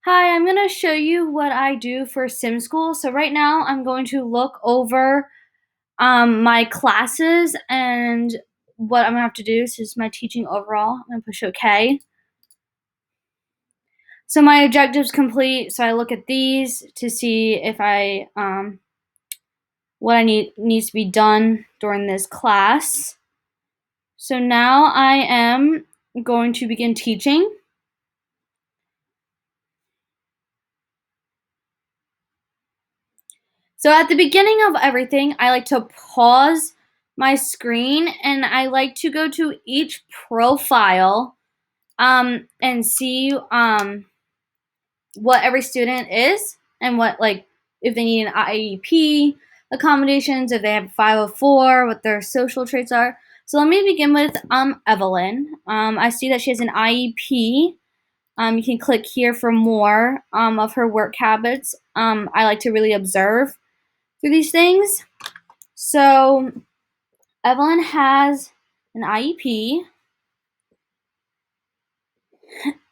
Hi, I'm going to show you what I do for SimSchool. So right now I'm going to look over my classes and what I'm going to have to do. This is my teaching overall. I'm going to push OK. So my objective's complete. So I look at these to see if what I needs to be done during this class. So now I am going to begin teaching. So at the beginning of everything, I like to pause my screen and I like to go to each profile and see what every student is and what, like, if they need an IEP accommodations, if they have 504, what their social traits are. So let me begin with Evelyn. I see that she has an IEP. You can click here for more of her work habits. I like to really observe through these things. So Evelyn has an IEP.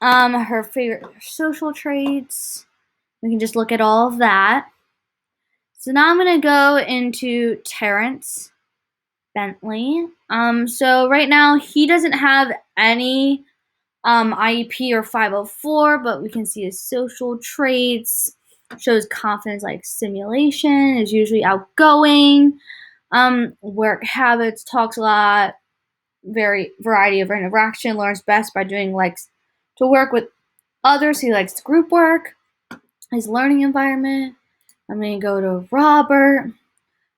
Her favorite social traits. We can just look at all of that. So now I'm gonna go into Terrence Bentley. So right now he doesn't have any IEP or 504, but we can see his social traits. Shows confidence like simulation, is usually outgoing. Work habits, talks a lot, variety of interaction, learns best by doing likes to work with others. He likes group work. His learning environment. I'm going to go to Robert.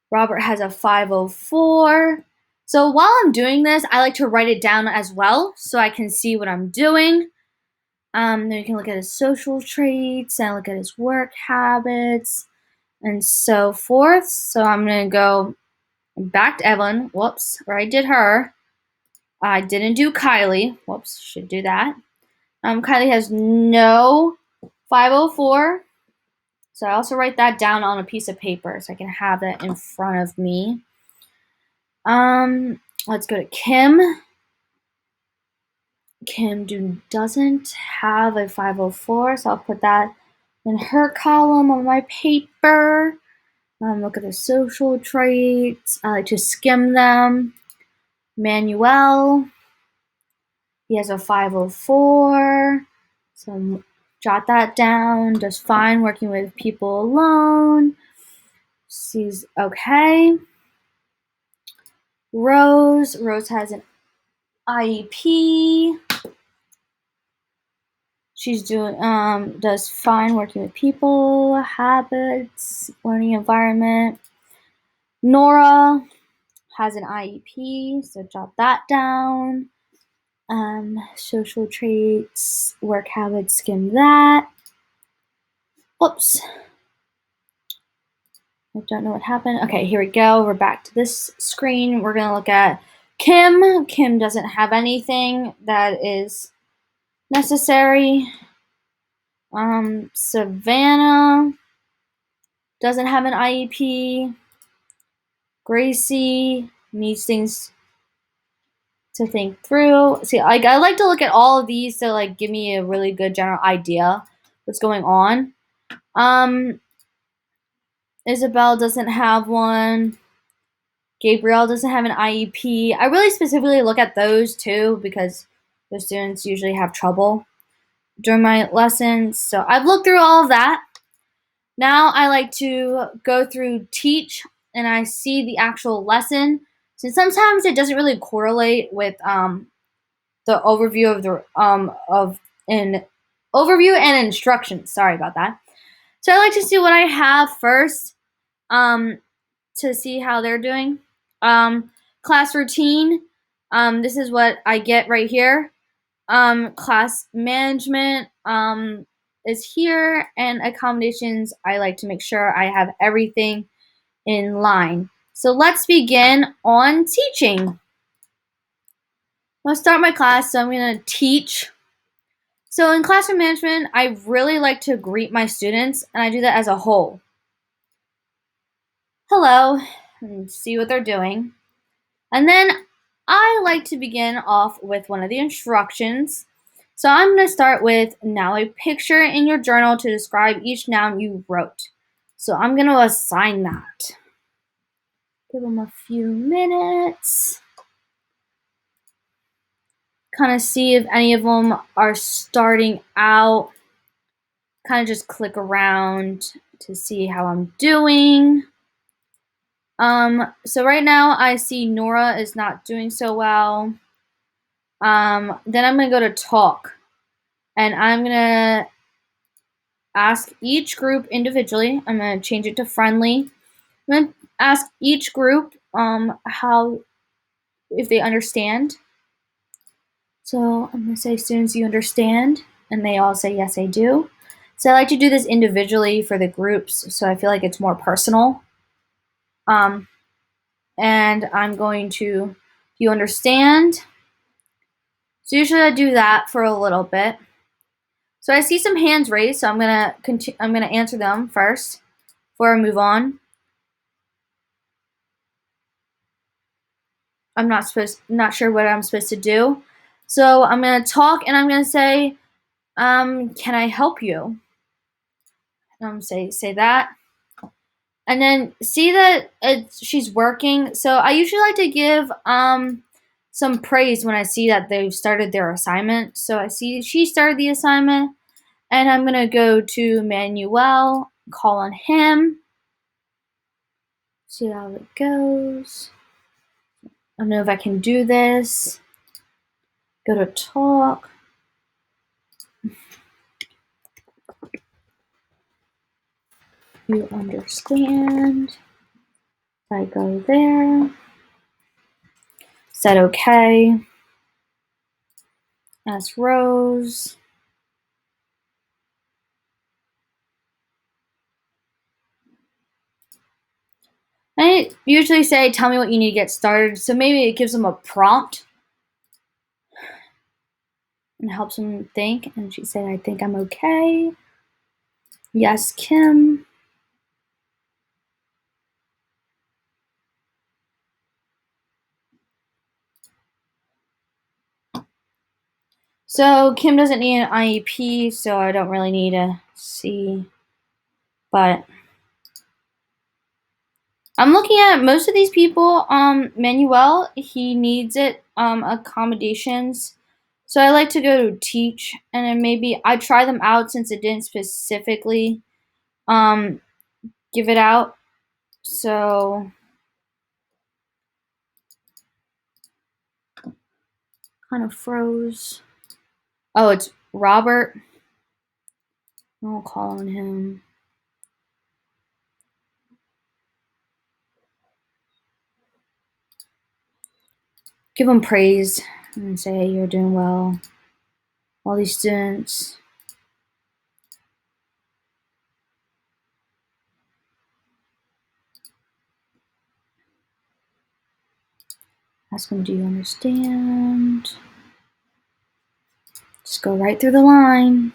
Robert has a 504. So while I'm doing this, I like to write it down as well so I can see what I'm doing. Then you can look at his social traits and look at his work habits and so forth. So I'm going to go back to Evelyn. Whoops, where I did her. I didn't do Kylie. Whoops, should do that. Kylie has no 504. So I also write that down on a piece of paper so I can have that in front of me. Let's go to Kim. Kim doesn't have a 504, so I'll put that in her column on my paper. Look at the social traits. I like to skim them. Manuel. He has a 504, so jot that down. Does fine working with people alone. She's okay. Rose has an IEP. She's does fine working with people, habits, learning environment. Nora has an IEP, so jot that down. Social traits, work habits, skim that. Whoops. I don't know what happened. Okay, here we go. We're back to this screen. We're going to look at Kim. Kim doesn't have anything that is necessary. Savannah doesn't have an IEP. Gracie needs things to think through. See, I like to look at all of these to like give me a really good general idea what's going on. Isabel doesn't have one. Gabrielle doesn't have an IEP. I really specifically look at those too because the students usually have trouble during my lessons. So I've looked through all of that. Now I like to go through teach and I see the actual lesson. So sometimes it doesn't really correlate with the overview of an overview and instructions. Sorry about that. So I like to see what I have first to see how they're doing. Class routine. This is what I get right here. Class management is here, and accommodations. I like to make sure I have everything in line. So let's begin on teaching. I'll start my class, so I'm going to teach. So in classroom management, I really like to greet my students, and I do that as a whole. Hello, and see what they're doing. And then I like to begin off with one of the instructions. So I'm going to start with now a picture in your journal to describe each noun you wrote. So I'm going to assign that. Give them a few minutes. Kind of see if any of them are starting out. Kind of just click around to see how I'm doing. So right now I see Nora is not doing so well. Then I'm going to go to talk. And I'm going to ask each group individually. I'm going to change it to friendly. I'm going to ask each group how, if they understand. So I'm going to say, students, you understand? And they all say, yes, I do. So I like to do this individually for the groups, so I feel like it's more personal. And I'm going to, do you understand? So usually I do that for a little bit. So I see some hands raised, so I'm gonna answer them first before I move on. I'm not sure what I'm supposed to do. So I'm gonna talk and I'm gonna say, can I help you? Say that. And then see that she's working. So I usually like to give some praise when I see that they've started their assignment. So I see she started the assignment, and I'm gonna go to Manuel, call on him, see how it goes. I don't know if I can do this. Go to talk. You understand. I go there. Said okay. Ask Rose. I usually say, tell me what you need to get started. So maybe it gives them a prompt and helps them think. And she said, I think I'm okay. Yes, Kim. So Kim doesn't need an IEP, so I don't really need to see. But I'm looking at most of these people. Manuel, he needs it. Accommodations. So I like to go to teach, and then maybe I try them out since it didn't specifically give it out. So kind of froze. Oh, it's Robert. I'll call on him. Give him praise and say, hey, you're doing well. All these students. Ask him, do you understand? Just go right through the line.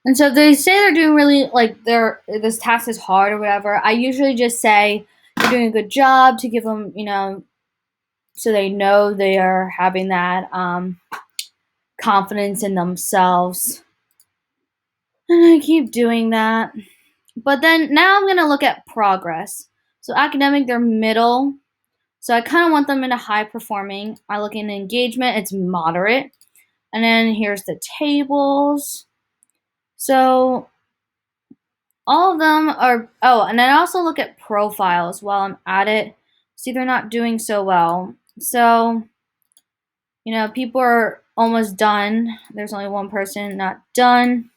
And so they say they're doing really, like, this task is hard or whatever. I usually just say you're doing a good job to give them, so they know they are having that confidence in themselves. And I keep doing that. But then now I'm going to look at progress. So academic, they're middle. So I kind of want them in a high performing. I look in engagement, it's moderate. And then here's the tables. So all of them are, and then I also look at profiles while I'm at it. See, they're not doing so well. So, people are almost done. There's only one person not done.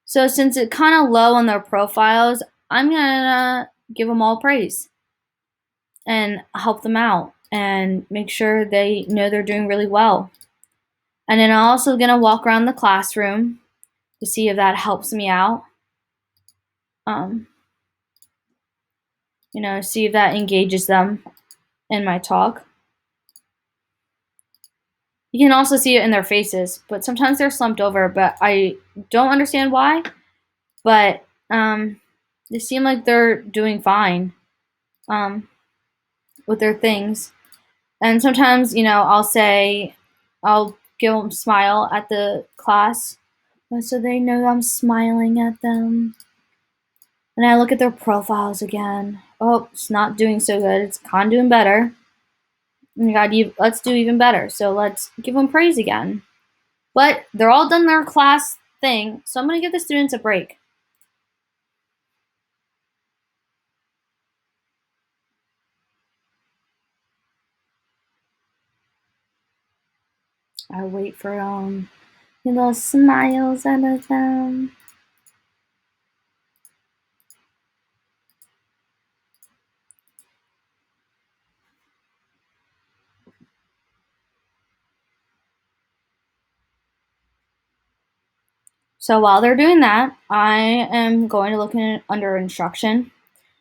So since it's kind of low on their profiles, I'm going to give them all praise and help them out and make sure they know they're doing really well. And then I'm also going to walk around the classroom to see if that helps me out. See if that engages them in my talk. You can also see it in their faces, but sometimes they're slumped over, but I don't understand why. but they seem like they're doing fine with their things. And sometimes, I'll give them a smile at the class, so they know I'm smiling at them. And I look at their profiles again. Oh, it's not doing so good. It's kind of doing better. Oh my God, let's do even better. So let's give them praise again. But they're all done their class thing, so I'm going to give the students a break. I wait for little smiles out of them. So while they're doing that, I am going to look under instruction.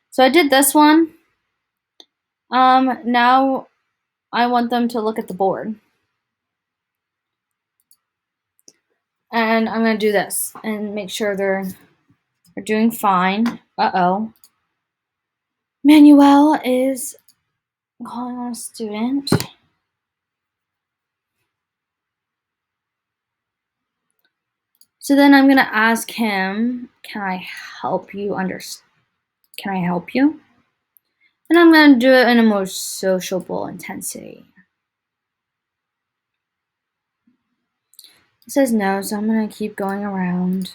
So I did this one. Now I want them to look at the board. And I'm going to do this and make sure they're doing fine. Uh-oh. Manuel is calling on a student. So then I'm going to ask him, can I help you? Can I help you? And I'm going to do it in a more sociable intensity. He says no, so I'm going to keep going around.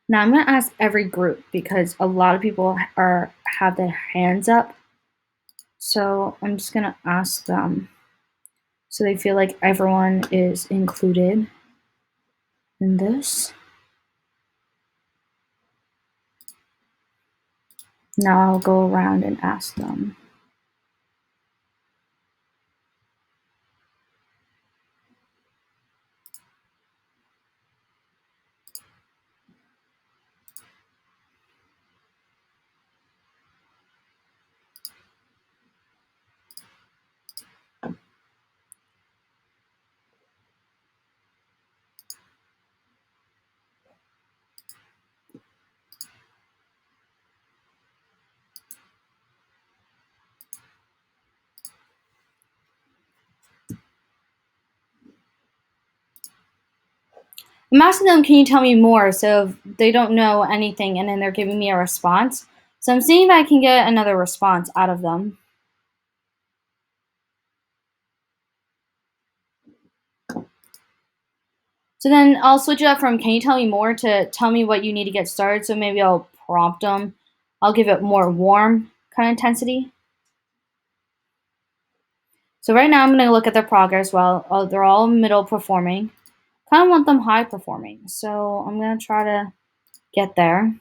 Now I'm going to ask every group because a lot of people have their hands up. So I'm just going to ask them so they feel like everyone is included in this. Now I'll go around and ask them. I'm asking them, can you tell me more? So if they don't know anything and then they're giving me a response. So I'm seeing if I can get another response out of them. So then I'll switch it up from can you tell me more to tell me what you need to get started. So maybe I'll prompt them. I'll give it more warm kind of intensity. So right now I'm going to look at their progress while they're all middle performing. Kind of want them high performing. So I'm going to try to get there.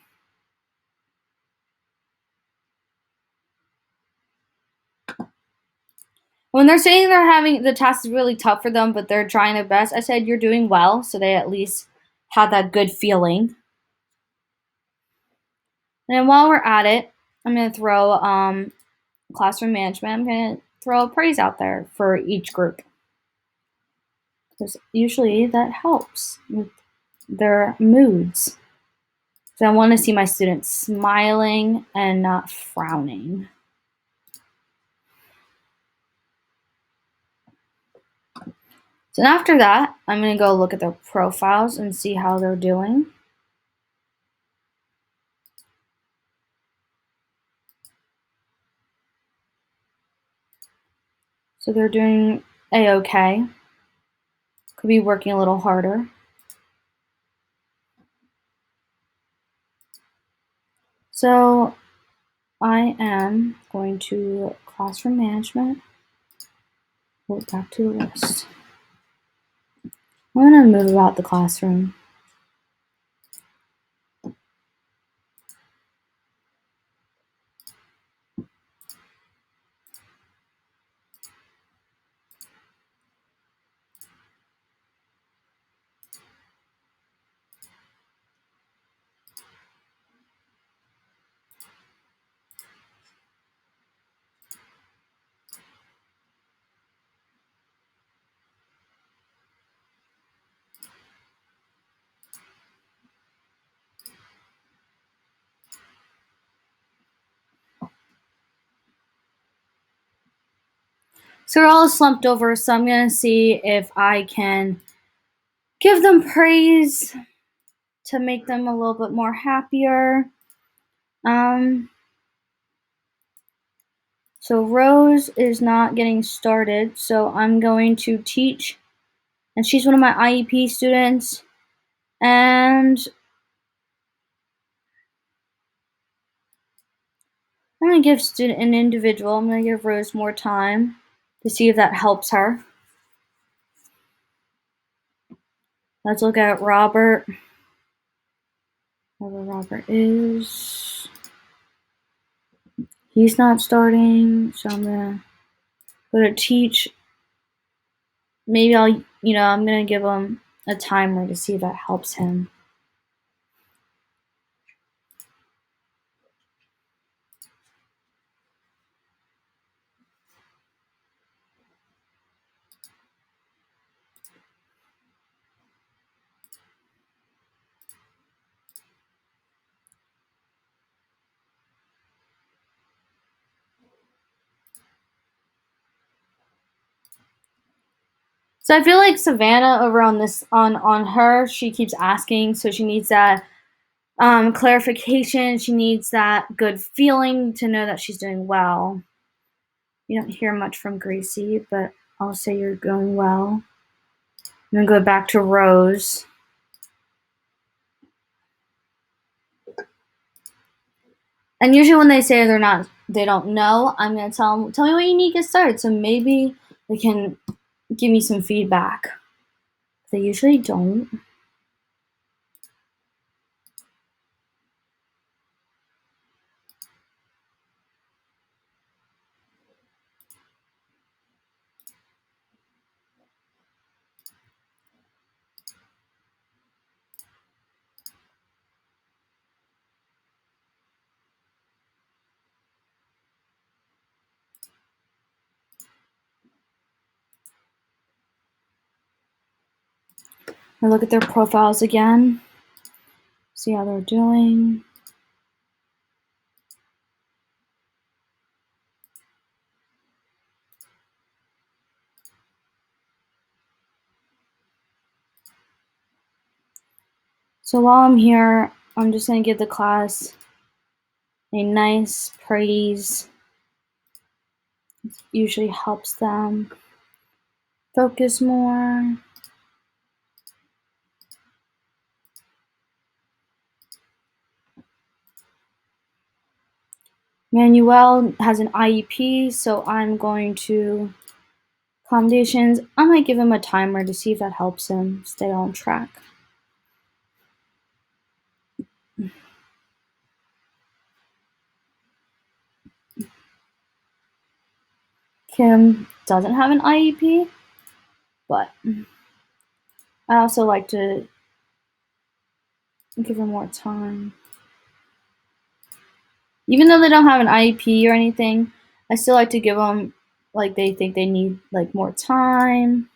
When they're saying they're having the task is really tough for them, but they're trying their best, I said you're doing well, so they at least have that good feeling. And then while we're at it, I'm going to throw classroom management. I'm going to throw a praise out there for each group. Because usually that helps with their moods. So I want to see my students smiling and not frowning. So after that, I'm going to go look at their profiles and see how they're doing. So they're doing a-okay. Could be working a little harder. So I am going to classroom management. Go back to the list. I'm going to move about the classroom. So they're all slumped over, so I'm going to see if I can give them praise to make them a little bit more happier. So Rose is not getting started, so I'm going to teach, and she's one of my IEP students, and I'm going to give an individual, I'm going to give Rose more time to see if that helps her. Let's look at Robert. Wherever Robert is. He's not starting, so I'm going to go to teach. Maybe I'm going to give him a timer to see if that helps him. So I feel like Savannah over on this on her, she keeps asking, so she needs that clarification. She needs that good feeling to know that she's doing well. You don't hear much from Gracie, but I'll say you're going well. I'm gonna go back to Rose. And usually when they say they don't know, I'm gonna tell me what you need to get started. So maybe they can give me some feedback. They usually don't. I look at their profiles again, see how they're doing. So while I'm here, I'm just going to give the class a nice praise. It usually helps them focus more. Manuel has an IEP, so I'm going to accommodations. I might give him a timer to see if that helps him stay on track. Kim doesn't have an IEP, but I also like to give her more time. Even though they don't have an IEP or anything, I still like to give them, like, they think they need, like, more time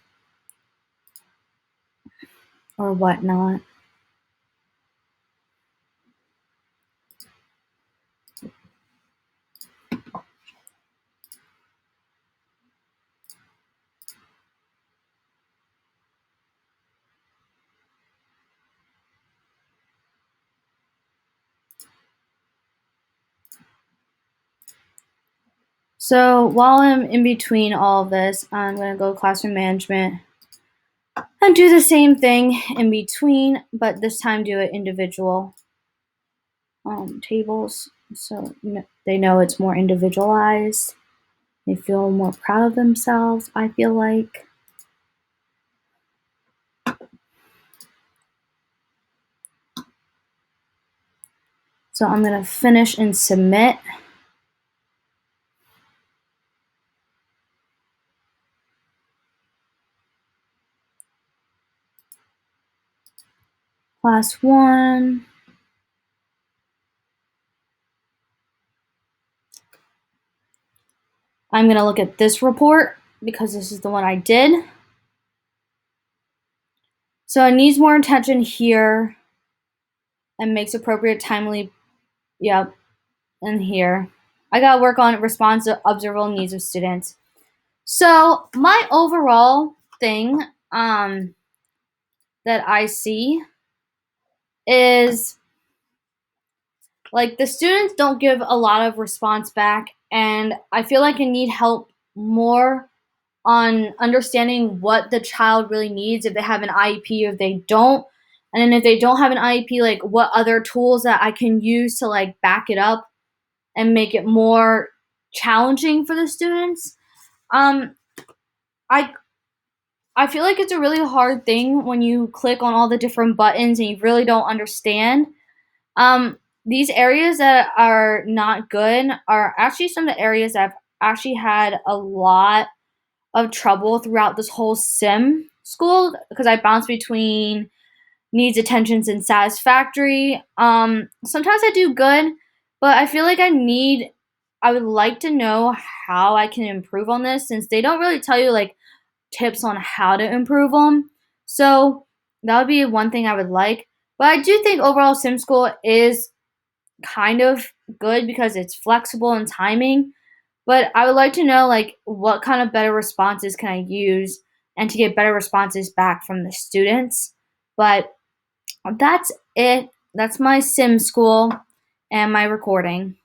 or whatnot. So while I'm in between all of this, I'm going to go classroom management and do the same thing in between, but this time do it individual tables, so they know it's more individualized. They feel more proud of themselves, I feel like. So I'm going to finish and submit. Class 1. I'm going to look at this report because this is the one I did. So it needs more attention here and makes appropriate timely, yep, and here. I got to work on response to observable needs of students. So my overall thing that I see is like the students don't give a lot of response back, and I feel like I need help more on understanding what the child really needs, if they have an IEP or if they don't. And then if they don't have an IEP, like what other tools that I can use to like back it up and make it more challenging for the students. Um, I I feel like it's a really hard thing when you click on all the different buttons and you really don't understand. These areas that are not good are actually some of the areas that I've actually had a lot of trouble throughout this whole sim school because I bounce between needs, attentions, and satisfactory. Sometimes I do good, but I feel like I would like to know how I can improve on this since they don't really tell you like tips on how to improve them. So that would be one thing I would like. But I do think overall sim school is kind of good because it's flexible in timing. But I would like to know like what kind of better responses can I use and to get better responses back from the students. But that's it. That's my sim school and my recording.